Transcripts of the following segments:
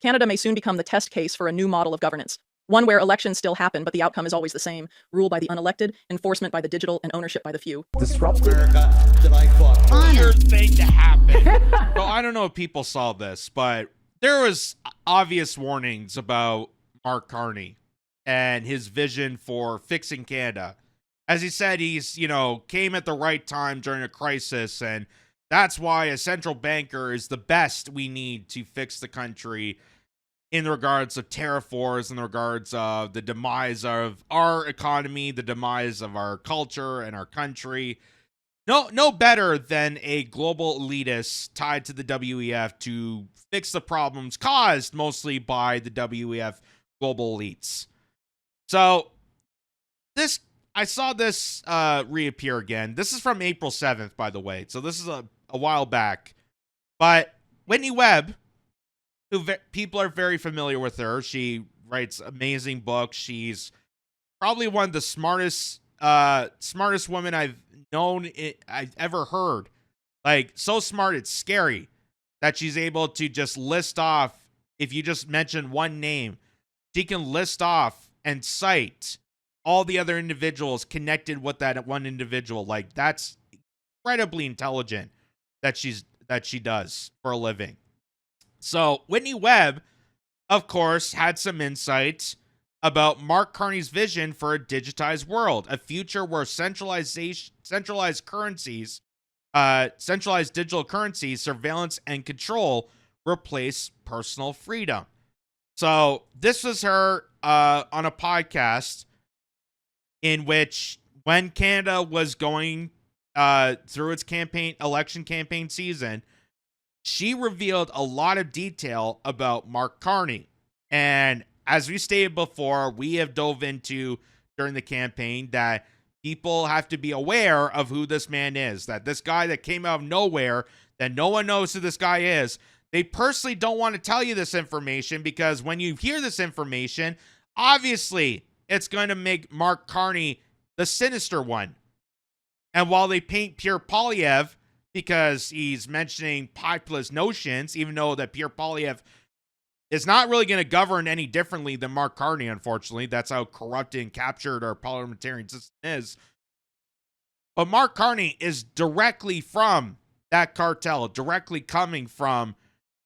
Canada may soon become the test case for a new model of governance. One where elections still happen, but the outcome is always the same. Rule by the unelected, enforcement by the digital, and ownership by the few. Disruptive. Weird thing to happen. So I don't know if people saw this, but there was obvious warnings about Mark Carney and his vision for fixing Canada. As he said, he's, came at the right time during a crisis, and that's why a central banker is the best we need to fix the country in regards of tariff wars, in regards of the demise of our economy, the demise of our culture and our country. No better than a global elitist tied to the WEF to fix the problems caused mostly by the WEF global elites. So I saw this reappear again. This is from April 7th, by the way. So this is a while back. But Whitney Webb, who people are very familiar with her. She writes amazing books. She's probably one of the smartest women I've ever heard. Like, so smart, it's scary that she's able to just list off, if you just mention one name, she can list off and cite all the other individuals connected with that one individual. Like, that's incredibly intelligent that she does for a living. So Whitney Webb, of course, had some insights about Mark Carney's vision for a digitized world, a future where centralized digital currencies, surveillance, and control replace personal freedom. So this was her on a podcast in which, when Canada was going through its election campaign season, she revealed a lot of detail about Mark Carney. And as we stated before, we have dove into during the campaign that people have to be aware of who this man is, that this guy that came out of nowhere, that no one knows who this guy is. They personally don't want to tell you this information because when you hear this information, obviously it's going to make Mark Carney the sinister one. And while they paint Pierre Poilievre because he's mentioning populist notions, even though that Pierre Poilievre is not really going to govern any differently than Mark Carney, unfortunately. That's how corrupted and captured our parliamentarian system is. But Mark Carney is directly from that cartel, directly coming from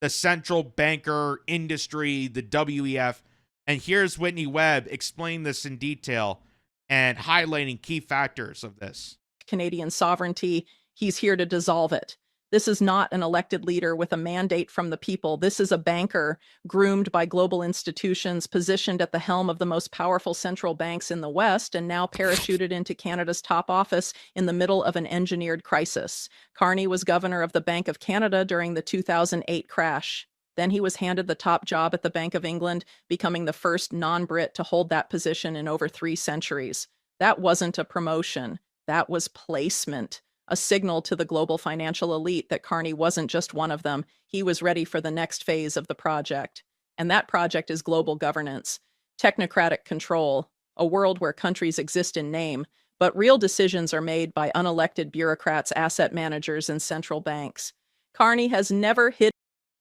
the central banker industry, the WEF. And here's Whitney Webb explaining this in detail and highlighting key factors of this. Canadian sovereignty, he's here to dissolve it. This is not an elected leader with a mandate from the people. This is a banker groomed by global institutions, positioned at the helm of the most powerful central banks in the West, and now parachuted into Canada's top office in the middle of an engineered crisis. Carney was governor of the Bank of Canada during the 2008 crash. Then he was handed the top job at the Bank of England, becoming the first non-Brit to hold that position in over 3 centuries. That wasn't a promotion. That was placement. A signal to the global financial elite that Carney wasn't just one of them. He was ready for the next phase of the project. And that project is global governance, technocratic control, a world where countries exist in name, but real decisions are made by unelected bureaucrats, asset managers, and central banks. Carney has never hid.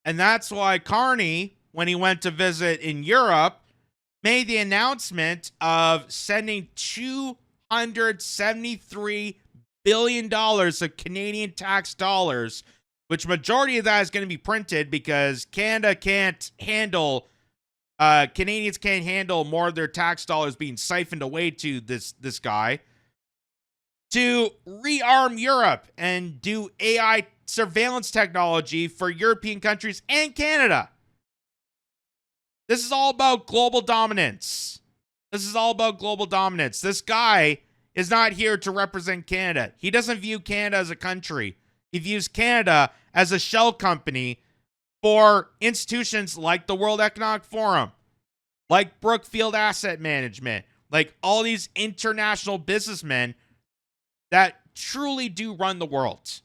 And that's why Carney, when he went to visit in Europe, made the announcement of sending $273 billion of Canadian tax dollars, which majority of that is going to be printed because Canadians can't handle more of their tax dollars being siphoned away to this guy, to rearm Europe and do AI surveillance technology for European countries and Canada. This is all about global dominance. This guy is not here to represent Canada. He doesn't view Canada as a country. He views Canada as a shell company for institutions like the World Economic Forum, like Brookfield Asset Management, like all these international businessmen that truly do run the world.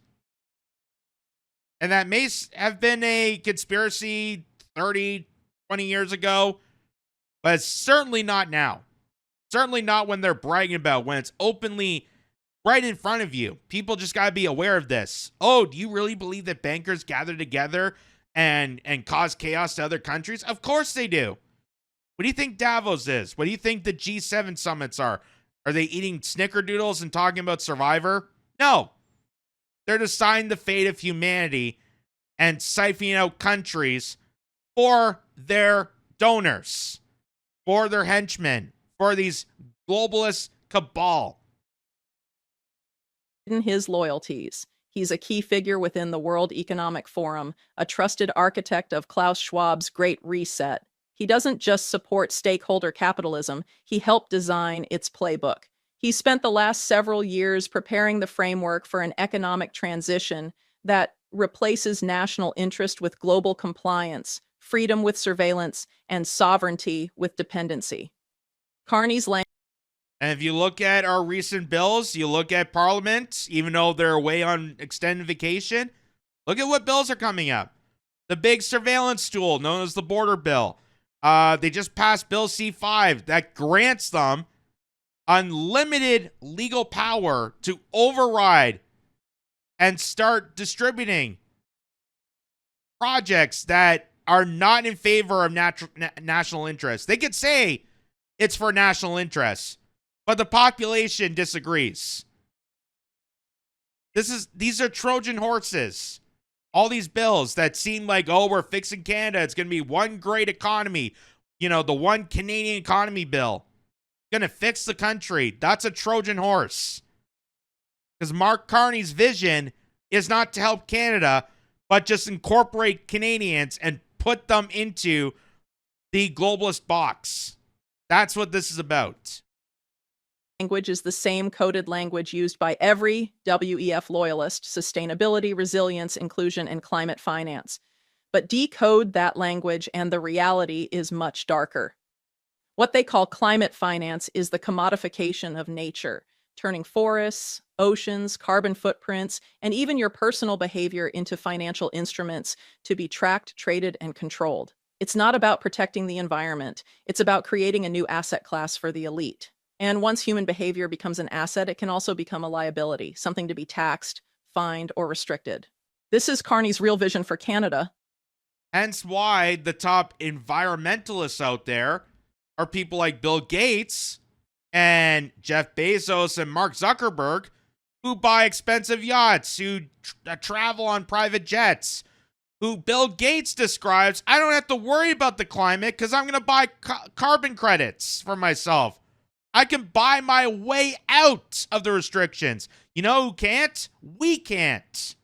And that may have been a conspiracy 30, 20 years ago, but it's certainly not now. Certainly not when they're bragging about, when it's openly right in front of you. People just got to be aware of this. Oh, do you really believe that bankers gather together and cause chaos to other countries? Of course they do. What do you think Davos is? What do you think the G7 summits are? Are they eating snickerdoodles and talking about Survivor? No. They're deciding the fate of humanity and siphoning out countries for their donors, for their henchmen, for these globalist cabal. In his loyalties, he's a key figure within the World Economic Forum, a trusted architect of Klaus Schwab's Great Reset. He doesn't just support stakeholder capitalism, he helped design its playbook. He spent the last several years preparing the framework for an economic transition that replaces national interest with global compliance, freedom with surveillance, and sovereignty with dependency. Carney's language. And if you look at our recent bills, you look at Parliament, even though they're away on extended vacation, look at what bills are coming up. The big surveillance tool known as the border bill. They just passed Bill C-5 that grants them unlimited legal power to override and start distributing projects that are not in favor of national interests. They could say it's for national interests, but the population disagrees. These are Trojan horses. All these bills that seem like, oh, we're fixing Canada. It's going to be one great economy. You know, the one Canadian economy bill. Going to fix the country. That's a Trojan horse. Because Mark Carney's vision is not to help Canada, but just incorporate Canadians and put them into the globalist box. That's what this is about. Language is the same coded language used by every WEF loyalist: sustainability, resilience, inclusion, and climate finance. But decode that language and the reality is much darker. What they call climate finance is the commodification of nature, turning forests, oceans, carbon footprints, and even your personal behavior into financial instruments to be tracked, traded, and controlled. It's not about protecting the environment. It's about creating a new asset class for the elite. And once human behavior becomes an asset, it can also become a liability, something to be taxed, fined, or restricted. This is Carney's real vision for Canada. Hence why the top environmentalists out there are people like Bill Gates and Jeff Bezos and Mark Zuckerberg, who buy expensive yachts, who travel on private jets, who Bill Gates describes, I don't have to worry about the climate because I'm going to buy carbon credits for myself. I can buy my way out of the restrictions. You know who can't? We can't.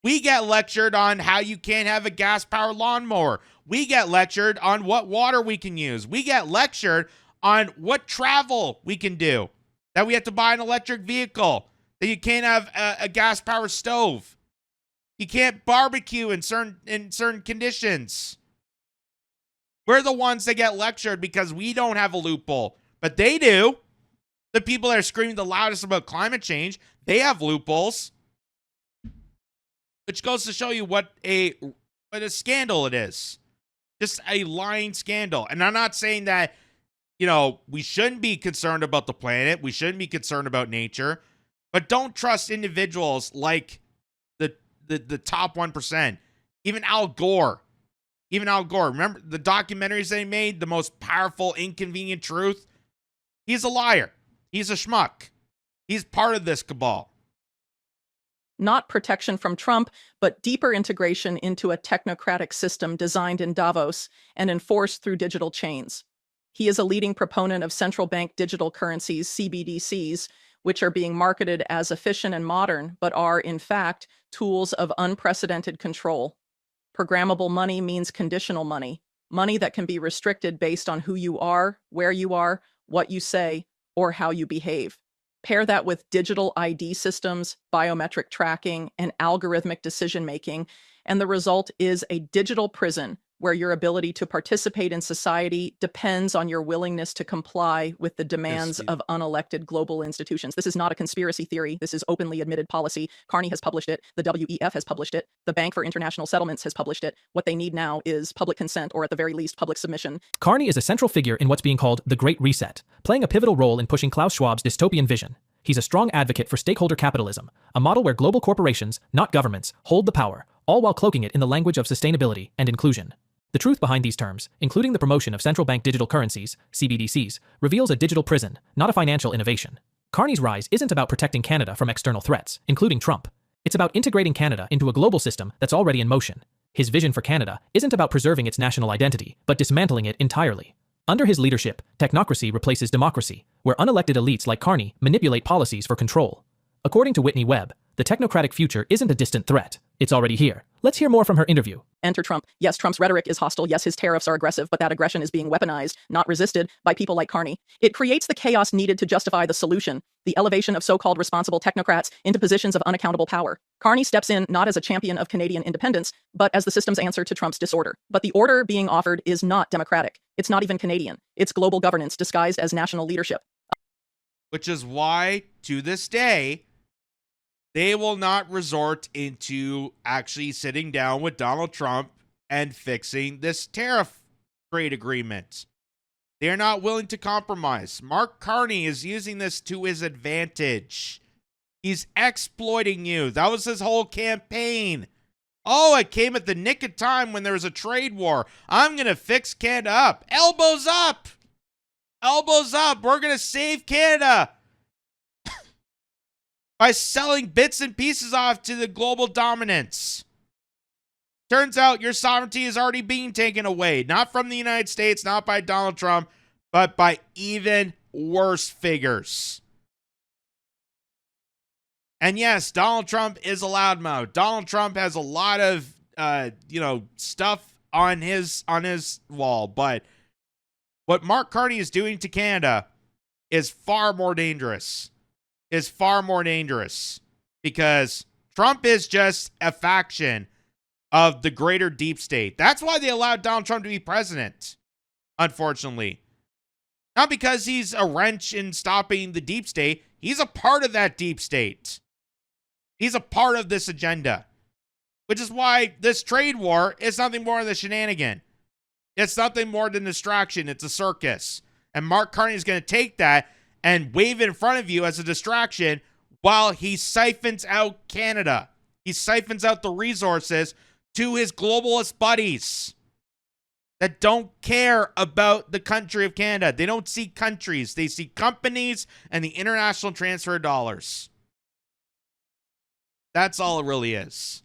We get lectured on how you can't have a gas-powered lawnmower. We get lectured on what water we can use. We get lectured on what travel we can do. That we have to buy an electric vehicle. That you can't have a gas-powered stove. You can't barbecue in certain conditions. We're the ones that get lectured because we don't have a loophole. But they do. The people that are screaming the loudest about climate change, they have loopholes. Which goes to show you what a scandal it is. Just a lying scandal. And I'm not saying that, we shouldn't be concerned about the planet. We shouldn't be concerned about nature. But don't trust individuals like the top 1%. Even Al Gore. Remember the documentaries they made? The Most Powerful Inconvenient Truth? He's a liar. He's a schmuck. He's part of this cabal. Not protection from Trump, but deeper integration into a technocratic system designed in Davos and enforced through digital chains. He is a leading proponent of central bank digital currencies, CBDCs, which are being marketed as efficient and modern, but are, in fact, tools of unprecedented control. Programmable money means conditional money, money that can be restricted based on who you are, where you are, what you say, or how you behave. Pair that with digital ID systems, biometric tracking, and algorithmic decision-making, and the result is a digital prison where your ability to participate in society depends on your willingness to comply with the demands of unelected global institutions. This is not a conspiracy theory. This is openly admitted policy. Carney has published it. The WEF has published it. The Bank for International Settlements has published it. What they need now is public consent, or at the very least, public submission. Carney is a central figure in what's being called the Great Reset, playing a pivotal role in pushing Klaus Schwab's dystopian vision. He's a strong advocate for stakeholder capitalism, a model where global corporations, not governments, hold the power, all while cloaking it in the language of sustainability and inclusion. The truth behind these terms, including the promotion of central bank digital currencies, CBDCs, reveals a digital prison, not a financial innovation. Carney's rise isn't about protecting Canada from external threats, including Trump. It's about integrating Canada into a global system that's already in motion. His vision for Canada isn't about preserving its national identity, but dismantling it entirely. Under his leadership, technocracy replaces democracy, where unelected elites like Carney manipulate policies for control. According to Whitney Webb, the technocratic future isn't a distant threat. It's already here. Let's hear more from her interview. Enter Trump. Yes, Trump's rhetoric is hostile. Yes, his tariffs are aggressive, but that aggression is being weaponized, not resisted, by people like Carney. It creates the chaos needed to justify the solution, the elevation of so-called responsible technocrats into positions of unaccountable power. Carney steps in not as a champion of Canadian independence, but as the system's answer to Trump's disorder. But the order being offered is not democratic. It's not even Canadian. It's global governance disguised as national leadership. Which is why, to this day, they will not resort into actually sitting down with Donald Trump and fixing this tariff trade agreement. They're not willing to compromise. Mark Carney is using this to his advantage. He's exploiting you. That was his whole campaign. Oh, it came at the nick of time when there was a trade war. I'm going to fix Canada up. Elbows up. Elbows up. We're going to save Canada by selling bits and pieces off to the global dominance. Turns out your sovereignty is already being taken away, not from the United States, not by Donald Trump, but by even worse figures. And yes, Donald Trump is a loudmouth. Donald Trump has a lot of, stuff on his wall, but what Mark Carney is doing to Canada is far more dangerous. Because Trump is just a faction of the greater deep state. That's why they allowed Donald Trump to be president, unfortunately. Not because he's a wrench in stopping the deep state. He's a part of that deep state. He's a part of this agenda, which is why this trade war is nothing more than a shenanigan. It's nothing more than distraction. It's a circus. And Mark Carney is going to take that and wave it in front of you as a distraction while he siphons out Canada. He siphons out the resources to his globalist buddies that don't care about the country of Canada. They don't see countries. They see companies and the international transfer of dollars. That's all it really is.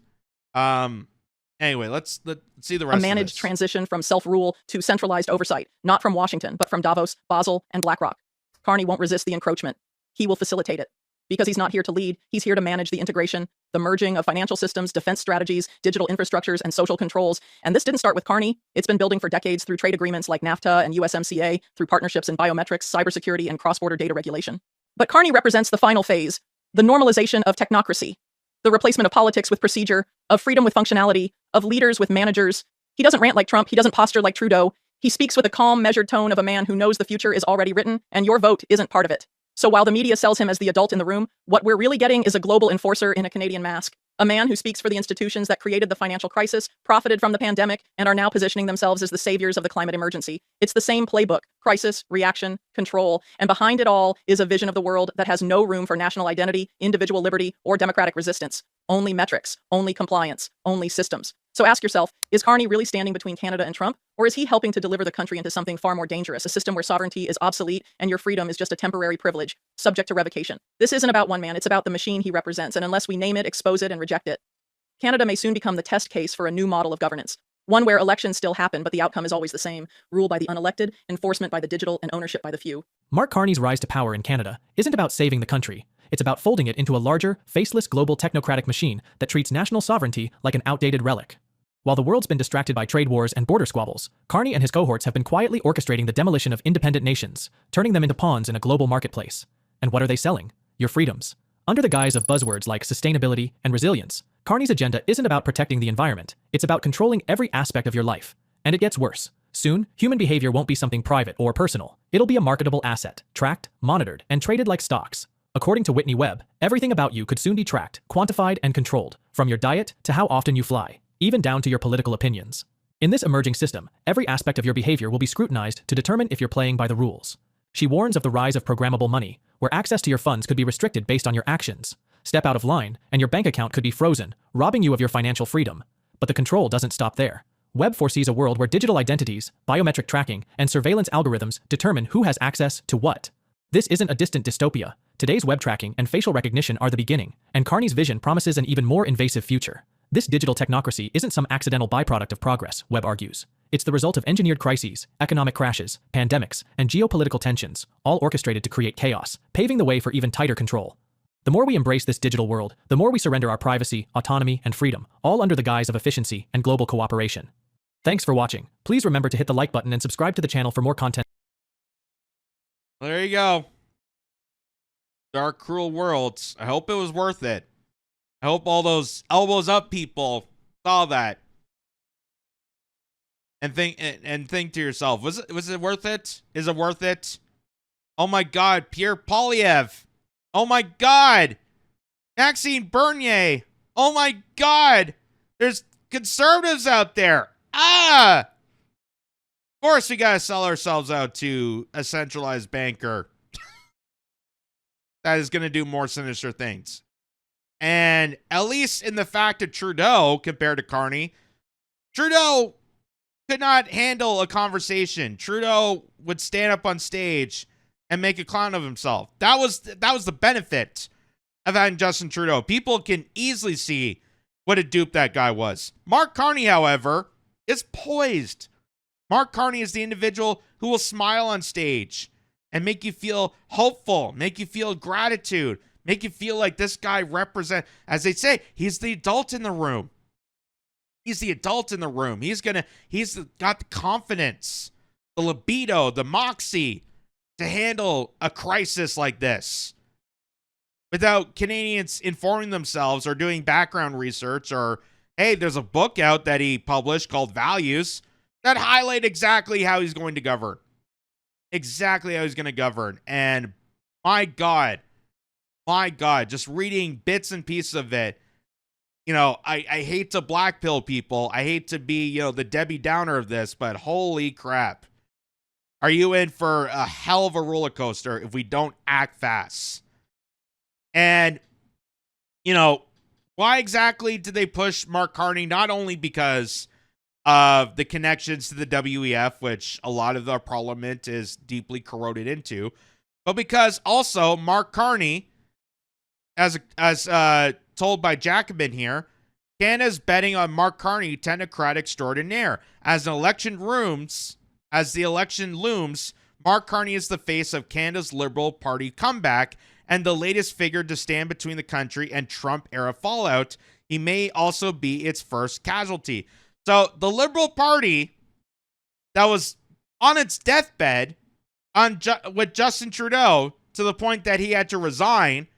Anyway, let's see the rest of this. A managed transition from self-rule to centralized oversight, not from Washington, but from Davos, Basel, and BlackRock. Carney won't resist the encroachment. He will facilitate it. Because he's not here to lead, he's here to manage the integration, the merging of financial systems, defense strategies, digital infrastructures, and social controls. And this didn't start with Carney. It's been building for decades through trade agreements like NAFTA and USMCA, through partnerships in biometrics, cybersecurity, and cross-border data regulation. But Carney represents the final phase, the normalization of technocracy, the replacement of politics with procedure, of freedom with functionality, of leaders with managers. He doesn't rant like Trump. He doesn't posture like Trudeau. He speaks with a calm, measured tone of a man who knows the future is already written, and your vote isn't part of it. So while the media sells him as the adult in the room, what we're really getting is a global enforcer in a Canadian mask. A man who speaks for the institutions that created the financial crisis, profited from the pandemic, and are now positioning themselves as the saviors of the climate emergency. It's the same playbook: crisis, reaction, control, and behind it all is a vision of the world that has no room for national identity, individual liberty, or democratic resistance. Only metrics, only compliance, only systems. So ask yourself, is Carney really standing between Canada and Trump? Or is he helping to deliver the country into something far more dangerous, a system where sovereignty is obsolete and your freedom is just a temporary privilege, subject to revocation? This isn't about one man, it's about the machine he represents, and unless we name it, expose it, and reject it, Canada may soon become the test case for a new model of governance. One where elections still happen, but the outcome is always the same: rule by the unelected, enforcement by the digital, and ownership by the few. Mark Carney's rise to power in Canada isn't about saving the country. It's about folding it into a larger, faceless global technocratic machine that treats national sovereignty like an outdated relic. While the world's been distracted by trade wars and border squabbles, Carney and his cohorts have been quietly orchestrating the demolition of independent nations, turning them into pawns in a global marketplace. And what are they selling? Your freedoms. Under the guise of buzzwords like sustainability and resilience, Carney's agenda isn't about protecting the environment, it's about controlling every aspect of your life. And it gets worse. Soon, human behavior won't be something private or personal. It'll be a marketable asset, tracked, monitored, and traded like stocks. According to Whitney Webb, everything about you could soon be tracked, quantified, and controlled, from your diet to how often you fly, even down to your political opinions. In this emerging system, every aspect of your behavior will be scrutinized to determine if you're playing by the rules. She warns of the rise of programmable money, where access to your funds could be restricted based on your actions, step out of line, and your bank account could be frozen, robbing you of your financial freedom. But the control doesn't stop there. Webb foresees a world where digital identities, biometric tracking, and surveillance algorithms determine who has access to what. This isn't a distant dystopia. Today's web tracking and facial recognition are the beginning, and Carney's vision promises an even more invasive future. This digital technocracy isn't some accidental byproduct of progress, Webb argues. It's the result of engineered crises, economic crashes, pandemics, and geopolitical tensions, all orchestrated to create chaos, paving the way for even tighter control. The more we embrace this digital world, the more we surrender our privacy, autonomy, and freedom, all under the guise of efficiency and global cooperation. Thanks for watching. Please remember to hit the like button and subscribe to the channel for more content. There you go. Dark, cruel worlds. I hope it was worth it. I hope all those elbows up people saw that. And think to yourself, was it worth it? Is it worth it? Oh my God, Pierre Poilievre. Oh my God, Maxime Bernier. Oh my God, there's conservatives out there. Of course we gotta sell ourselves out to a centralized banker that is gonna do more sinister things. And at least in the fact of Trudeau, compared to Carney, Trudeau could not handle a conversation. Trudeau would stand up on stage and make a clown of himself. That was the benefit of having Justin Trudeau. People can easily see what a dupe that guy was. Mark Carney, however, is poised. Mark Carney is the individual who will smile on stage and make you feel hopeful, make you feel gratitude, make you feel like this guy represents, as they say, he's the adult in the room. He's the adult in the room. He's got the confidence, the libido, the moxie to handle a crisis like this without Canadians informing themselves or doing background research or, hey, there's a book out that he published called Values that highlight exactly how he's going to govern. Exactly how he's going to govern. And my God, just reading bits and pieces of it, you know, I hate to blackpill people. I hate to be, you know, the Debbie Downer of this, but holy crap. Are you in for a hell of a roller coaster if we don't act fast? And, you know, why exactly did they push Mark Carney? Not only because of the connections to the WEF, which a lot of our parliament is deeply corroded into, but because also Mark Carney, as told by Jacobin here, Canada's betting on Mark Carney, technocrat extraordinaire. As the election looms, Mark Carney is the face of Canada's Liberal Party comeback and the latest figure to stand between the country and Trump-era fallout. He may also be its first casualty. So the Liberal Party that was on its deathbed with Justin Trudeau to the point that he had to resign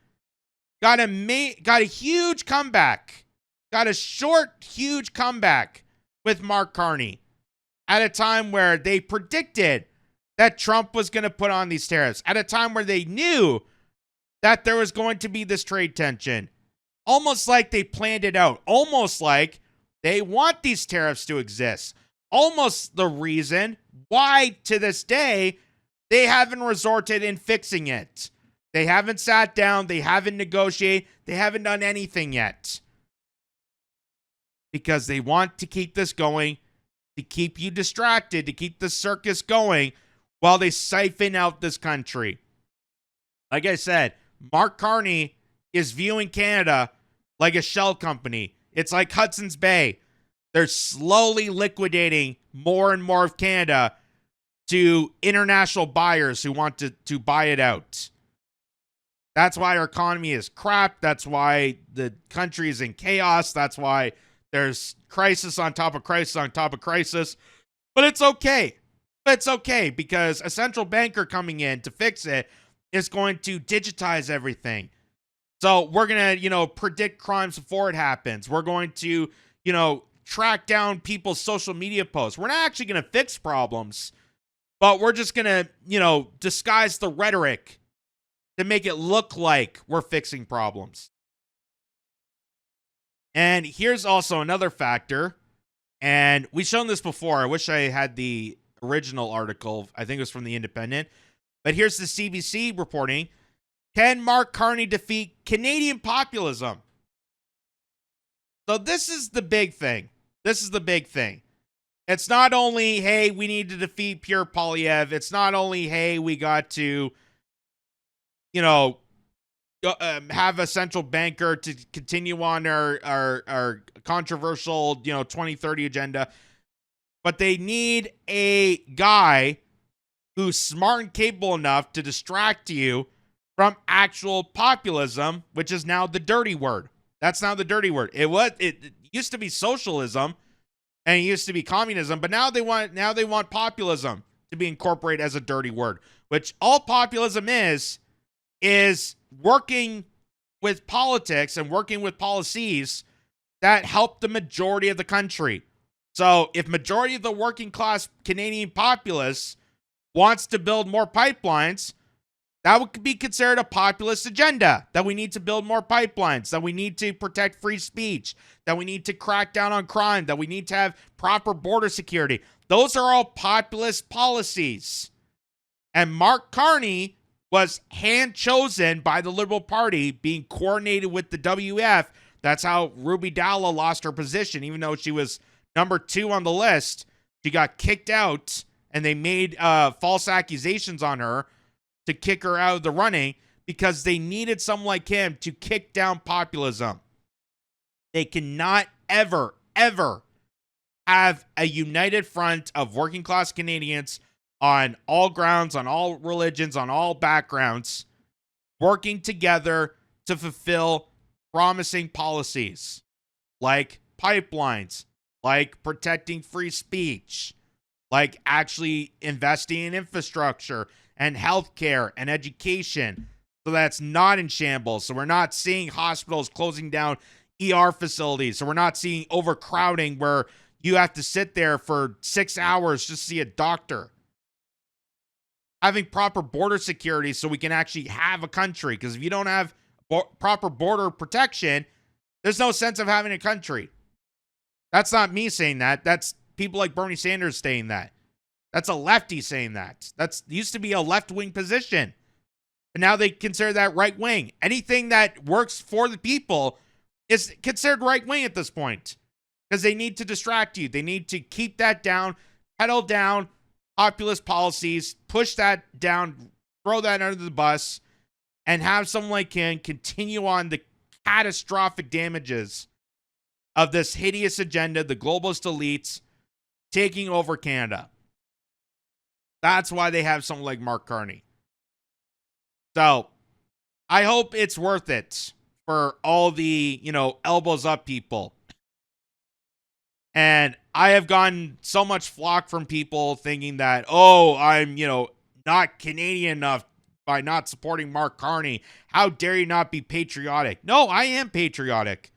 got a huge comeback, got a short, huge comeback with Mark Carney at a time where they predicted that Trump was going to put on these tariffs, at a time where they knew that there was going to be this trade tension, almost like they planned it out, almost like they want these tariffs to exist, almost the reason why to this day they haven't resorted in fixing it. They haven't sat down. They haven't negotiated. They haven't done anything yet. Because they want to keep this going, to keep you distracted, to keep the circus going while they siphon out this country. Like I said, Mark Carney is viewing Canada like a shell company. It's like Hudson's Bay. They're slowly liquidating more and more of Canada to international buyers who want to buy it out. That's why our economy is crap. That's why the country is in chaos. That's why there's crisis on top of crisis on top of crisis. But it's okay. It's okay because a central banker coming in to fix it is going to digitize everything. So we're going to, predict crimes before it happens. We're going to, track down people's social media posts. We're not actually going to fix problems, but we're just going to, disguise the rhetoric to make it look like we're fixing problems. And here's also another factor, and we've shown this before. I wish I had the original article. I think it was from The Independent. But here's the CBC reporting. Can Mark Carney defeat Canadian populism? So this is the big thing. This is the big thing. It's not only, hey, we need to defeat Pierre Poilievre. It's not only, hey, we got to, have a central banker to continue on our controversial, 2030 agenda. But they need a guy who's smart and capable enough to distract you from actual populism, which is now the dirty word. That's now the dirty word. It used to be socialism and it used to be communism, but now they want populism to be incorporated as a dirty word, which all populism is working with politics and working with policies that help the majority of the country. So if majority of the working class Canadian populace wants to build more pipelines, that would be considered a populist agenda, that we need to build more pipelines, that we need to protect free speech, that we need to crack down on crime, that we need to have proper border security. Those are all populist policies. And Mark Carney was hand-chosen by the Liberal Party, being coordinated with the WF. That's how Ruby Dalla lost her position, even though she was number 2 on the list. She got kicked out, and they made false accusations on her to kick her out of the running because they needed someone like him to kick down populism. They cannot ever, ever have a united front of working class Canadians on all grounds, on all religions, on all backgrounds, working together to fulfill promising policies like pipelines, like protecting free speech, like actually investing in infrastructure and healthcare and education, so that's not in shambles. So we're not seeing hospitals closing down ER facilities. So we're not seeing overcrowding where you have to sit there for 6 hours just to see a doctor. Having proper border security so we can actually have a country. Because if you don't have proper border protection, there's no sense of having a country. That's not me saying that. That's people like Bernie Sanders saying that. That's a lefty saying that. That's used to be a left-wing position. And now they consider that right-wing. Anything that works for the people is considered right-wing at this point. Because they need to distract you. They need to keep that down, pedal down populist policies, push that down, throw that under the bus, and have someone like him continue on the catastrophic damages of this hideous agenda, the globalist elites taking over Canada. That's why they have someone like Mark Carney. So I hope it's worth it for all the, elbows up people. And I have gotten so much flack from people thinking that, I'm, not Canadian enough by not supporting Mark Carney. How dare you not be patriotic? No, I am patriotic.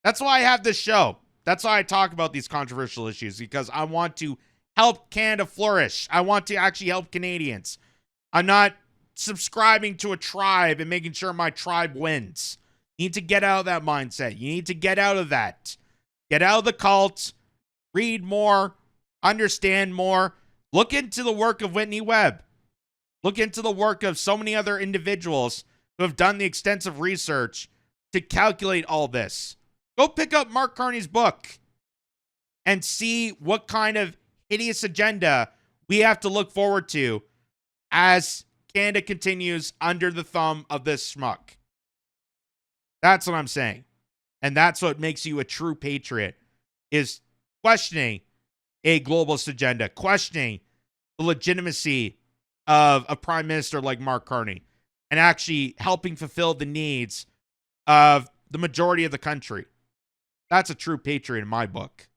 That's why I have this show. That's why I talk about these controversial issues, because I want to help Canada flourish. I want to actually help Canadians. I'm not subscribing to a tribe and making sure my tribe wins. You need to get out of that mindset. You need to get out of that. Get out of the cult. Read more. Understand more. Look into the work of Whitney Webb. Look into the work of so many other individuals who have done the extensive research to calculate all this. Go pick up Mark Carney's book and see what kind of hideous agenda we have to look forward to as Canada continues under the thumb of this schmuck. That's what I'm saying. And that's what makes you a true patriot, is questioning a globalist agenda, questioning the legitimacy of a prime minister like Mark Carney, and actually helping fulfill the needs of the majority of the country. That's a true patriot in my book.